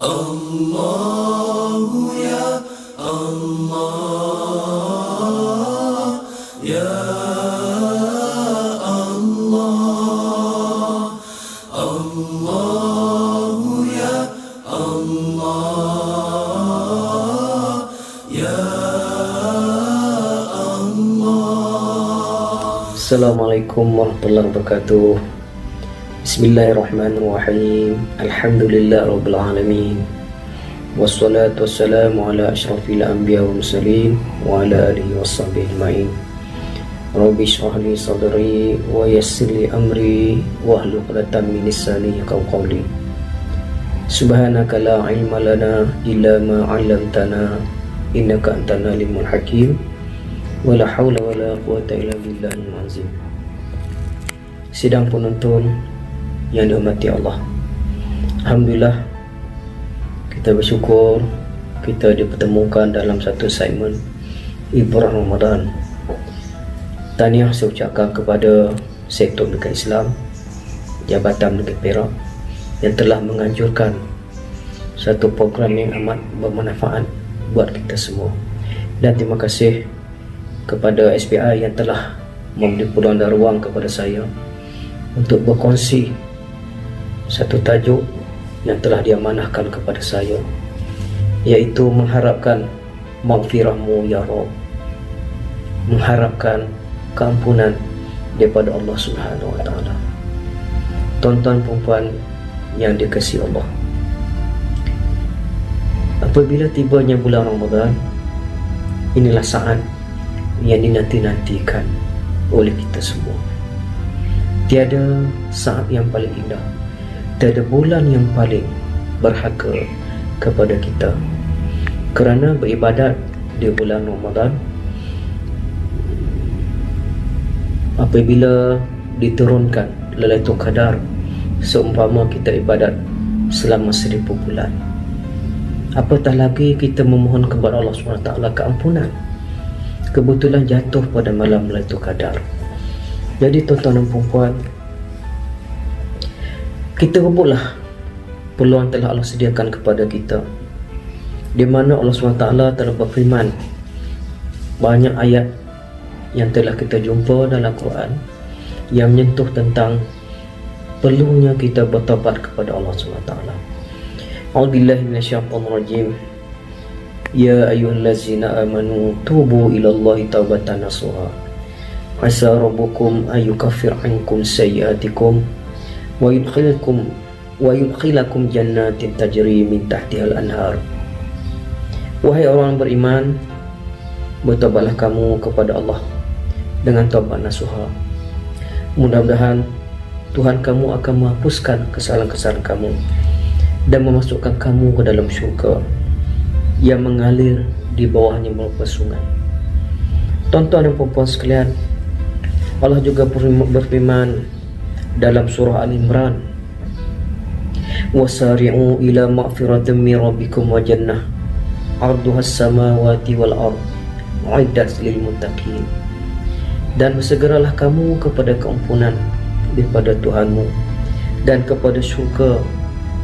Allahu ya Allah, ya Allah, Allahu ya Allah, ya Allah. Assalamualaikum warahmatullahi wabarakatuh. Bismillahirrahmanirrahim. Alhamdulillah rabbil alamin. Wassalatu wassalamu ala asyrafil anbiya wal mursalin wa ala alihi washabbihi ajmain. Rabbi shrah li sadri wa yassir li amri wahlul 'uqdatam min lisani yafqahu qawli. Subhanaka la ilma lana illa ma 'allamtana innaka antal alimul hakim. Wala haula wala quwata illa billahil azim. Sidang penonton yang dihormati Allah, alhamdulillah kita bersyukur kita dipertemukan dalam satu segmen Ibrah Ramadan. Tahniah saya ucapkan kepada Sektor Pendidikan Islam Jabatan Negeri Perak yang telah menganjurkan satu program yang amat bermanfaat buat kita semua, dan terima kasih kepada SPI yang telah memberi peluang dan ruang kepada saya untuk berkongsi satu tajuk yang telah diamanahkan kepada saya, iaitu mengharapkan maghfirah-Mu ya Rabb, mengharapkan keampunan daripada Allah Subhanahu wa taala. Tuan-tuan perempuan yang dikasihi Allah, apabila tibanya bulan Ramadan, inilah saat yang dinanti-nantikan oleh kita semua. Tiada saat yang paling indah, tiada bulan yang paling berharga kepada kita, kerana beribadat di bulan Ramadan apabila diturunkan Lailatul Qadar seumpama kita ibadat selama 1000 bulan. Apatah lagi kita memohon kepada Allah SWT keampunan, kebetulan jatuh pada malam Lailatul Qadar. Jadi tuan-tuan dan puan-puan, kita rebutlah peluang telah Allah sediakan kepada kita, di mana Allah SWT telah berfirman, banyak ayat yang telah kita jumpa dalam Quran yang menyentuh tentang perlunya kita bertaubat kepada Allah SWT. A'udzubillahi minasyaitonirrajim. Ya ayyuhallazina amanu tubu ilallahi taubatan nasuha. Asa rabbukum ayyukaffir ankum sayyi'atikum wa yudkhilakum jannatin tajri min tahtihal anhar. Wahai orang beriman, bertaubatlah kamu kepada Allah dengan taubat nasuha. Mudah-mudahan Tuhan kamu akan menghapuskan kesalahan-kesalahan kamu dan memasukkan kamu ke dalam syurga yang mengalir di bawahnya merupakan sungai. Tuan-tuan dan puan-puan sekalian, Allah juga berfirman dalam surah Al-Imran, wasari'u ila maghfiratin min rabbikum wa jannah 'arduhas samawati wal ard uiddat lil muttaqin. Dan bersegeralah kamu kepada keampunan daripada Tuhanmu dan kepada syurga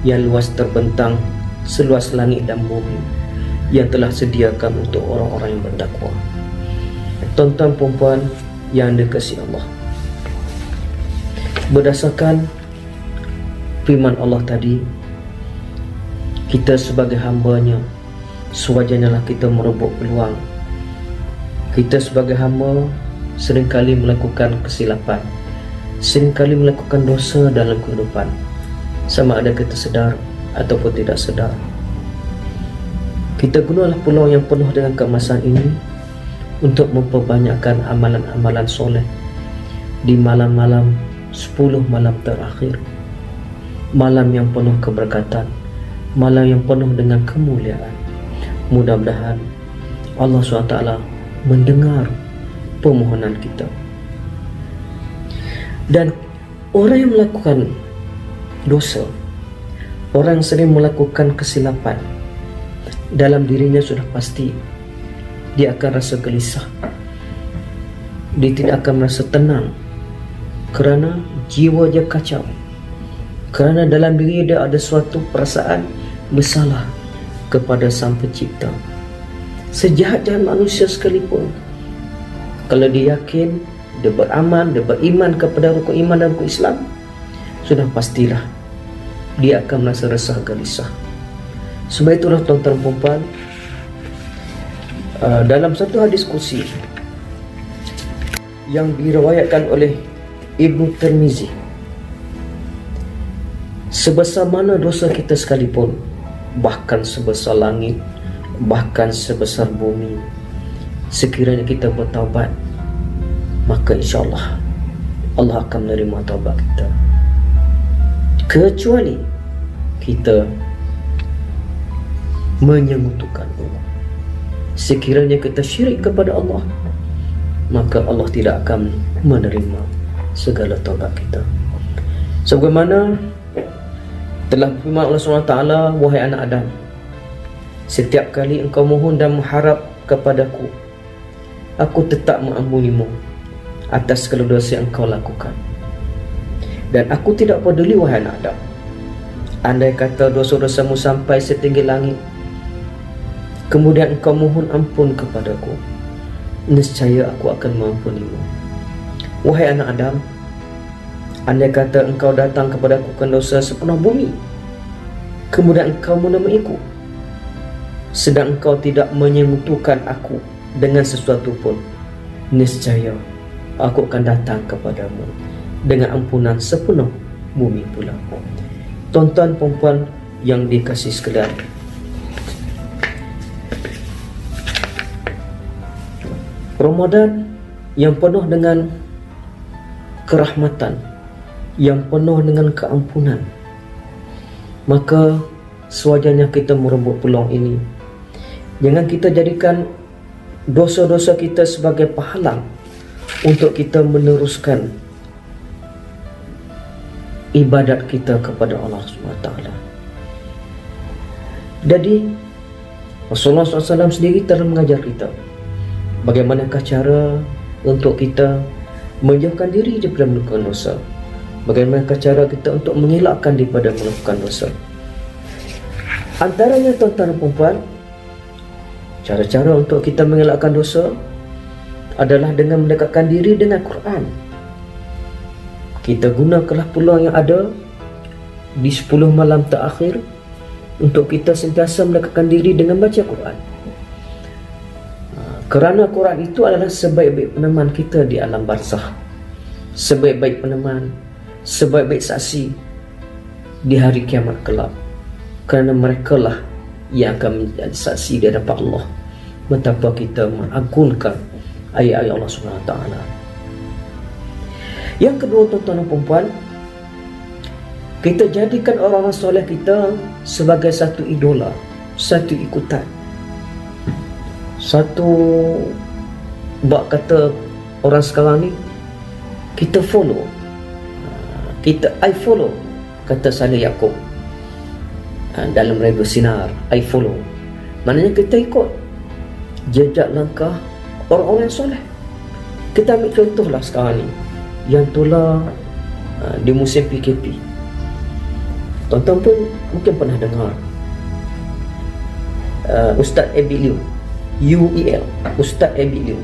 yang luas terbentang seluas langit dan bumi yang telah sediakan untuk orang-orang yang bertakwa. Tuan-tuan perempuan yang dikasihi Allah, berdasarkan firman Allah tadi, kita sebagai hamba-Nya sewajarnya lah kita merebut peluang. Kita sebagai hamba seringkali melakukan kesilapan, seringkali melakukan dosa dalam kehidupan, sama ada kita sedar ataupun tidak sedar. Kita gunalah peluang yang penuh dengan keemasan ini untuk memperbanyakkan amalan-amalan soleh di malam-malam 10 malam terakhir, malam yang penuh keberkatan, malam yang penuh dengan kemuliaan. Mudah-mudahan Allah SWT mendengar permohonan kita. Dan orang yang melakukan dosa, orang yang sering melakukan kesilapan, dalam dirinya sudah pasti dia akan rasa gelisah, dia tidak akan merasa tenang, kerana jiwa dia kacau, kerana dalam diri dia ada suatu perasaan bersalah kepada Sang Pencipta. Sejahat-jahat manusia sekalipun, kalau dia yakin, dia beramal, dia beriman kepada rukun iman dan rukun Islam, sudah pastilah dia akan merasa resah gelisah. Sebab itulah tuan-tuan dan puan-puan, dalam satu hadis kursi yang diriwayatkan oleh Ibnu Tirmizi, sebesar mana dosa kita sekalipun, bahkan sebesar langit, bahkan sebesar bumi, sekiranya kita bertaubat, maka insyaAllah Allah akan menerima taubat kita. Kecuali kita menyekutukan Allah. Sekiranya kita syirik kepada Allah, maka Allah tidak akan menerima segala taubat kita. Sebagaimana telah firman Allah SWT, wahai anak Adam, setiap kali engkau mohon dan mengharap kepadaku, aku tetap mengampunimu atas segala dosa yang engkau lakukan. Dan aku tidak peduli, wahai anak Adam, andai kata dosa-dosamu sampai setinggi langit, kemudian engkau mohon ampun kepadaku, nescaya aku akan mengampunimu. Wahai anak Adam, andai kata engkau datang kepadaku dengan dosa sepenuh bumi, kemudian engkau menemaiku, sedang engkau tidak menyekutukan aku dengan sesuatu pun, nescaya aku akan datang kepadamu dengan ampunan sepenuh bumi pula. Tuan-tuan perempuan yang dikasihi sekalian, Ramadan yang penuh dengan kerahmatan, yang penuh dengan keampunan, maka sewajarnya kita merebut peluang ini. Jangan kita jadikan dosa-dosa kita sebagai penghalang untuk kita meneruskan ibadat kita kepada Allah SWT. Jadi Rasulullah SAW sendiri telah mengajar kita bagaimanakah cara untuk kita menjauhkan diri daripada melakukan dosa, bagaimanakah cara kita untuk mengelakkan daripada melakukan dosa. Antaranya tuan-tuan dan puan-puan, cara-cara untuk kita mengelakkan dosa adalah dengan mendekatkan diri dengan Quran. Kita gunakanlah peluang yang ada di 10 malam terakhir untuk kita sentiasa mendekatkan diri dengan baca Quran. Kerana Quran itu adalah sebaik-baik peneman kita di alam barzakh, sebaik-baik peneman, sebaik-baik saksi di hari kiamat kelak. Kerana merekalah yang akan menjadi saksi di hadapan Allah betapa kita mengagungkan ayat-ayat Allah SWT. Yang kedua, tuan-tuan dan puan-puan, kita jadikan orang-orang soleh kita sebagai satu idola, satu ikutan, satu bak kata orang sekarang ni, kita follow, I follow, kata Saleh Yaakob dalam radio Sinar, I follow, maknanya kita ikut jejak langkah orang-orang yang soleh. Kita ambil contohlah sekarang ni yang tular di musim PKP. Tuan-tuan pun mungkin pernah dengar Ustaz Abi Liu, UEL, Ustaz Abi Liu.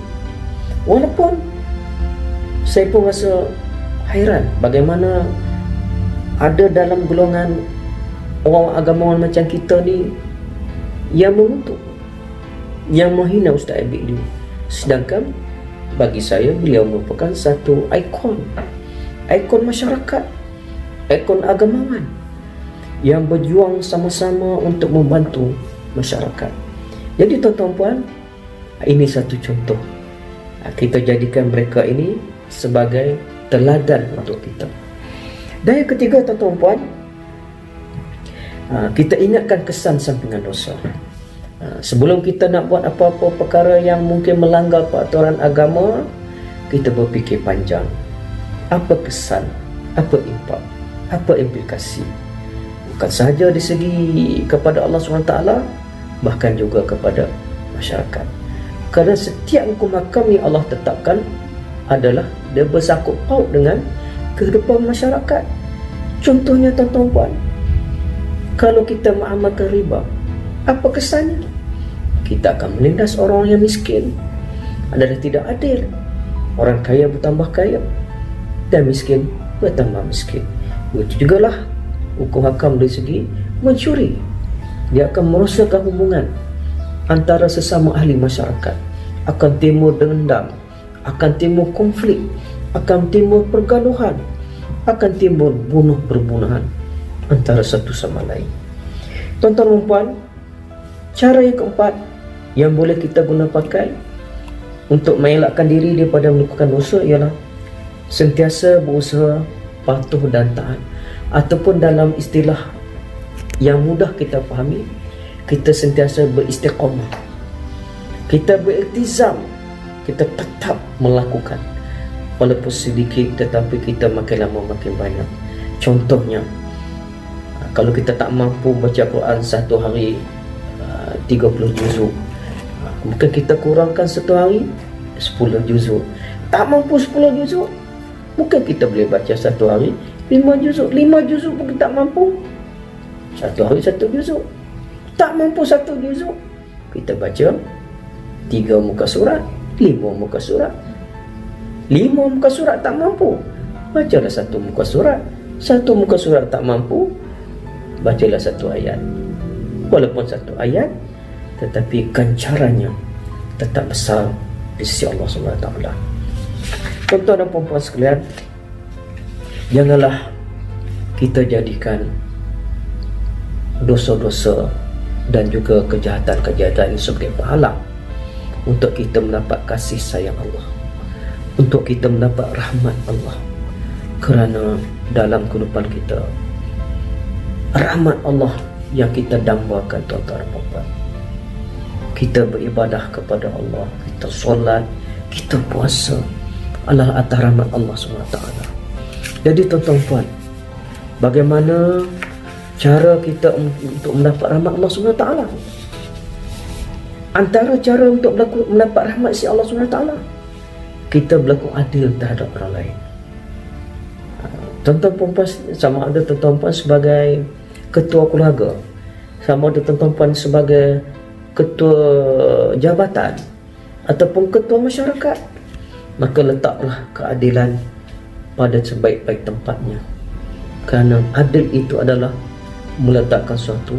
Walaupun saya pun rasa hairan bagaimana ada dalam golongan orang agamawan macam kita ni yang mengutuk, yang menghina Ustaz Abi Liu. Sedangkan bagi saya beliau merupakan satu ikon masyarakat, ikon agamawan yang berjuang sama-sama untuk membantu masyarakat. Jadi tuan-tuan puan, ini satu contoh. Kita jadikan mereka ini sebagai teladan untuk kita. Dan yang ketiga, tuan-tuan puan, kita ingatkan kesan sampingan dosa. Sebelum kita nak buat apa-apa perkara yang mungkin melanggar peraturan agama, kita berfikir panjang. Apa kesan, apa impak, apa implikasi, bukan sahaja di segi kepada Allah SWT, bahkan juga kepada masyarakat. Kerana setiap hukum hakam yang Allah tetapkan adalah dia bersangkut paut dengan kehidupan masyarakat. Contohnya tuan-tuan puan, Kalau kita mengamalkan riba, apa kesannya? Kita akan menindas orang yang miskin. Adalah tidak adil. Orang kaya bertambah kaya dan miskin bertambah miskin. Begitu juga lah hukum hakam dari segi mencuri. Dia akan merosakkan hubungan antara sesama ahli masyarakat. Akan timbul dendam, akan timbul konflik, akan timbul pergaduhan, akan timbul bunuh-perbunuhan antara satu sama lain. Tuan-tuan dan puan, cara yang keempat yang boleh kita guna pakai untuk mengelakkan diri daripada melakukan dosa ialah sentiasa berusaha patuh dan taat, ataupun dalam istilah yang mudah kita fahami, kita sentiasa beristiqamah, kita beriltizam, kita tetap melakukan walaupun sedikit, tetapi kita makin lama makin banyak. Contohnya, kalau kita tak mampu baca Quran satu hari 30 juzuk, mungkin kita kurangkan satu hari 10 juzuk. Tak mampu 10 juzuk, mungkin kita boleh baca satu hari 5 juzuk. 5 juzuk pun kita tak mampu, satu hari 1 juzuk. Tak mampu 1 juzuk, kita baca 3 muka surat, 5 muka surat. 5 muka surat tak mampu, bacalah 1 muka surat. 1 muka surat tak mampu, bacalah 1 ayat. Walaupun 1 ayat, tetapi ganjarannya tetap besar di sisi Allah SWT. Tuan-tuan dan puan-puan sekalian, janganlah kita jadikan dosa-dosa dan juga kejahatan-kejahatan ini sebagai penghalang untuk kita mendapat kasih sayang Allah, untuk kita mendapat rahmat Allah. Kerana dalam kehidupan kita, rahmat Allah yang kita dambakan, tuan-tuan dan puan-puan. Kita beribadah kepada Allah, kita solat, kita puasa adalah atas rahmat Allah SWT. Jadi tuan-tuan dan puan, bagaimana cara kita untuk mendapat rahmat Allah SWT? Antara cara untuk mendapat rahmat si Allah SWT, kita berlaku adil terhadap orang lain. Tuan-tuan puan, sama ada tuan-tuan puan sebagai ketua keluarga, sama ada tuan-tuan puan sebagai ketua jabatan ataupun ketua masyarakat, maka letaklah keadilan pada sebaik-baik tempatnya. Kerana adil itu adalah meletakkan sesuatu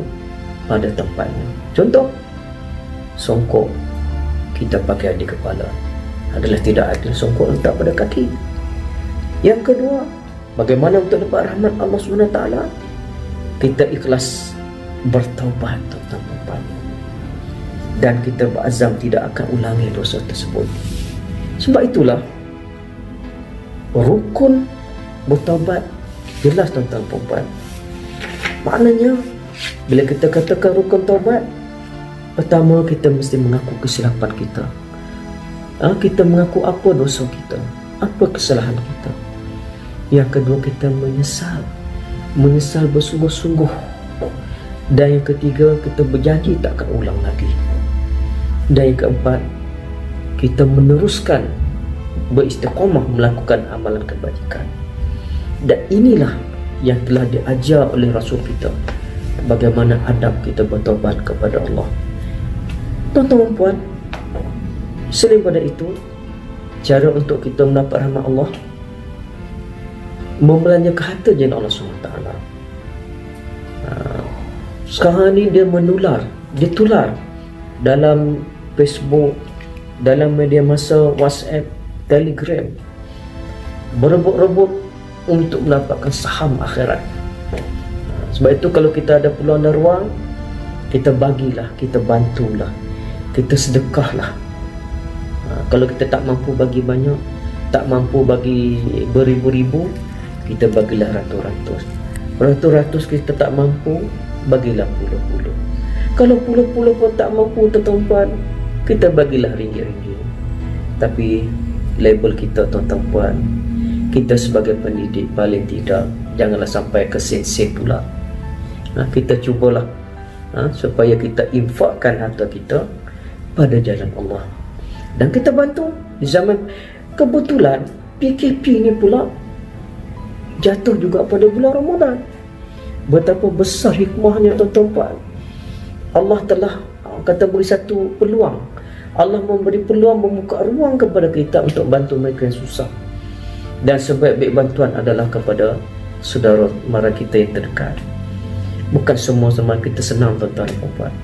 pada tempatnya. Contoh, songkok kita pakai di kepala adalah tidak adil, songkok letak pada kaki. Yang kedua, bagaimana untuk dapat rahmat Allah SWT? Kita ikhlas bertaubat tentang tempatnya, dan kita berazam tidak akan ulangi dosa tersebut. Sebab itulah rukun bertaubat jelas, tuan-tuan dan puan. Maknanya bila kita katakan rukun taubat, pertama kita mesti mengaku kesilapan kita. Kita mengaku apa dosa kita, apa kesalahan kita. Yang kedua, kita menyesal bersungguh-sungguh. Dan yang ketiga, kita berjanji tak akan ulang lagi. Dan yang keempat, kita meneruskan beristiqamah melakukan amalan kebajikan. Dan inilah yang telah diajar oleh Rasul kita, bagaimana adab kita bertaubat kepada Allah. Tuan-tuan dan puan, selain pada itu, cara untuk kita mendapat rahmat Allah, membelanjakan harta jana Allah SWT. Sekarang ni dia tular dalam Facebook, dalam media masa WhatsApp, Telegram, berebut-rebut untuk mendapatkan saham akhirat. Sebab itu kalau kita ada peluang dan ruang, kita bagilah, kita bantulah, kita sedekahlah. Kalau kita tak mampu bagi banyak, tak mampu bagi beribu-ribu, kita bagilah ratus-ratus. Ratus-ratus kita tak mampu, bagilah puluh-puluh. Kalau puluh-puluh pun tak mampu, tuan-tuan, kita bagilah ringgit-ringgit. Tapi label kita, tuan-tuan puan, kita sebagai pendidik paling tidak janganlah sampai ke sen-sen pula. Kita cubalah supaya kita infakkan harta kita pada jalan Allah, dan kita bantu di zaman kebetulan PKP ni pula jatuh juga pada bulan Ramadan. Betapa besar hikmahnya tuan-tuan. Allah telah kata beri satu peluang. Allah memberi peluang, membuka ruang kepada kita untuk bantu mereka yang susah. Dan sebaik-baik bantuan adalah kepada saudara mara kita yang terdekat. Bukan semua sama kita senang tuan-tuan dan puan.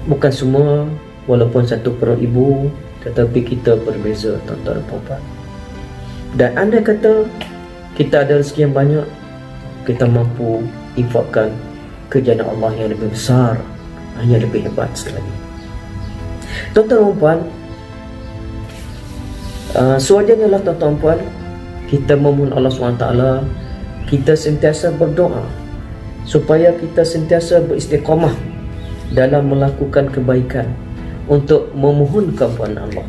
Bukan semua, walaupun satu perut ibu, tetapi kita berbeza tuan-tuan dan puan. Dan andai kata kita ada rezeki yang banyak, kita mampu infakkan ke jalan Allah yang lebih besar, yang lebih hebat sekali. Tuan-tuan dan puan, sewajarnya lah tuan-tuan dan puan, kita memohon Allah SWT, kita sentiasa berdoa supaya kita sentiasa beristiqamah dalam melakukan kebaikan, untuk memohon keampunan Allah,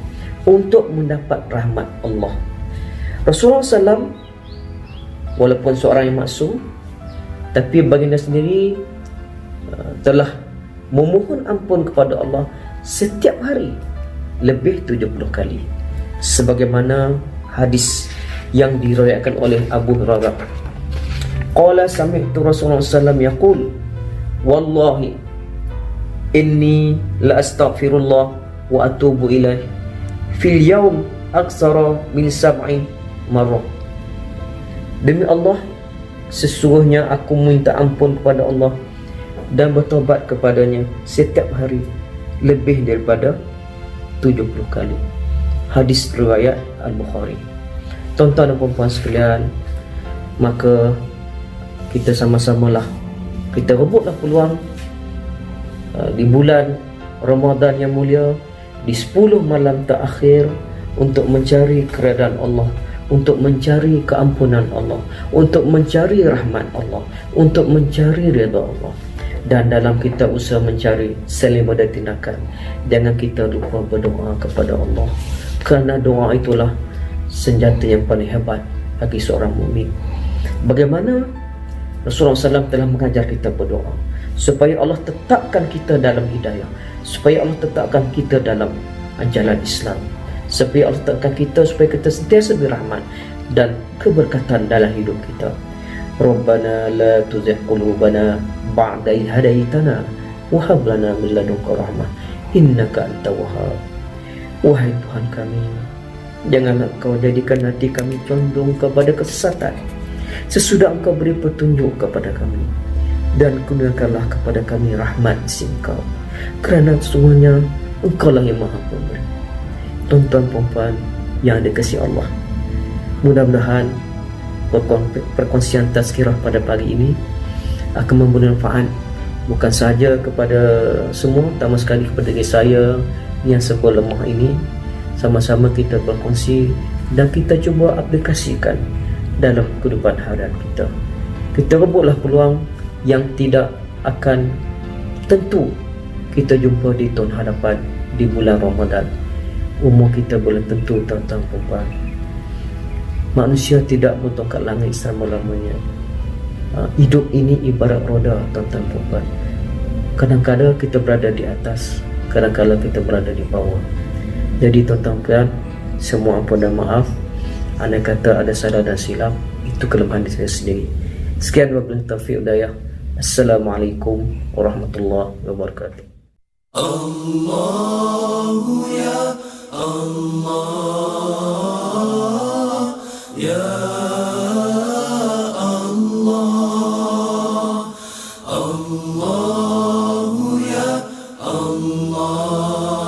untuk mendapat rahmat Allah. Rasulullah SAW walaupun seorang yang maksum, tapi baginda sendiri telah memohon ampun kepada Allah setiap hari lebih 70 kali, sebagaimana hadis yang diriwayatkan oleh Abu Hurairah. Qala sami'tu Rasulullah sallallahu yaqul, wallahi inni la astaghfirullah wa atubu ilaih fil yawm aksara min 7 marrah. Demi Allah, sesungguhnya aku minta ampun kepada Allah dan bertobat kepadanya setiap hari lebih daripada 70 kali. Hadis riwayat Al-Bukhari. Tuan-tuan dan puan-puan sekalian, maka kita sama-samalah, kita rebutlah peluang di bulan Ramadan yang mulia, di 10 malam terakhir, untuk mencari keredaan Allah, untuk mencari keampunan Allah, untuk mencari rahmat Allah, untuk mencari redha Allah. Dan dalam kita usaha mencari, saling tindakan, jangan kita lupa berdoa kepada Allah, kerana doa itulah senjata yang paling hebat bagi seorang mukmin. Bagaimana Rasulullah SAW telah mengajar kita berdoa supaya Allah tetapkan kita dalam hidayah, supaya Allah tetapkan kita dalam jalan Islam, supaya Allah tetapkan kita supaya kita sentiasa berrahmat dan keberkatan dalam hidup kita. Rabbana la tuzigh qulubana ba'da idh hadaitana wa hab lana min ladunka rahmah innaka antal wahhab. Wahai Tuhan kami, janganlah Engkau jadikan hati kami condong kepada kesesatan sesudah Engkau beri petunjuk kepada kami, dan kurniakanlah kepada kami rahmat sisi Engkau, kerana sesungguhnya Engkau lah yang maha pemberi. Tuan-tuan puan-puan yang dikasihi Allah, mudah-mudahan perkongsian tazkirah pada pagi ini akan memberi manfaat bukan sahaja kepada semua, terutama sekali kepada diri saya yang serba lemah ini. Sama-sama kita berkongsi dan kita cuba aplikasikan dalam kehidupan harian kita. Kita rebutlah peluang yang tidak akan tentu kita jumpa di tahun hadapan, di bulan Ramadan. Umur kita belum tentu, tuan-tuan puan. Manusia tidak bertongkat langit selama-lamanya. Hidup ini ibarat roda, tuan-tuan puan. Kadang-kadang kita berada di atas, kadang-kadang kita berada di bawah. Jadi tuan-tuan puan, semua ampun dan maaf. Andai kata ada salah dan silap, itu kelemahan diri saya sendiri. Sekian wabillahi taufiq hidayah. Assalamualaikum warahmatullahi wabarakatuh. Allahu ya Allah, ya Allah, Allahu ya Allah.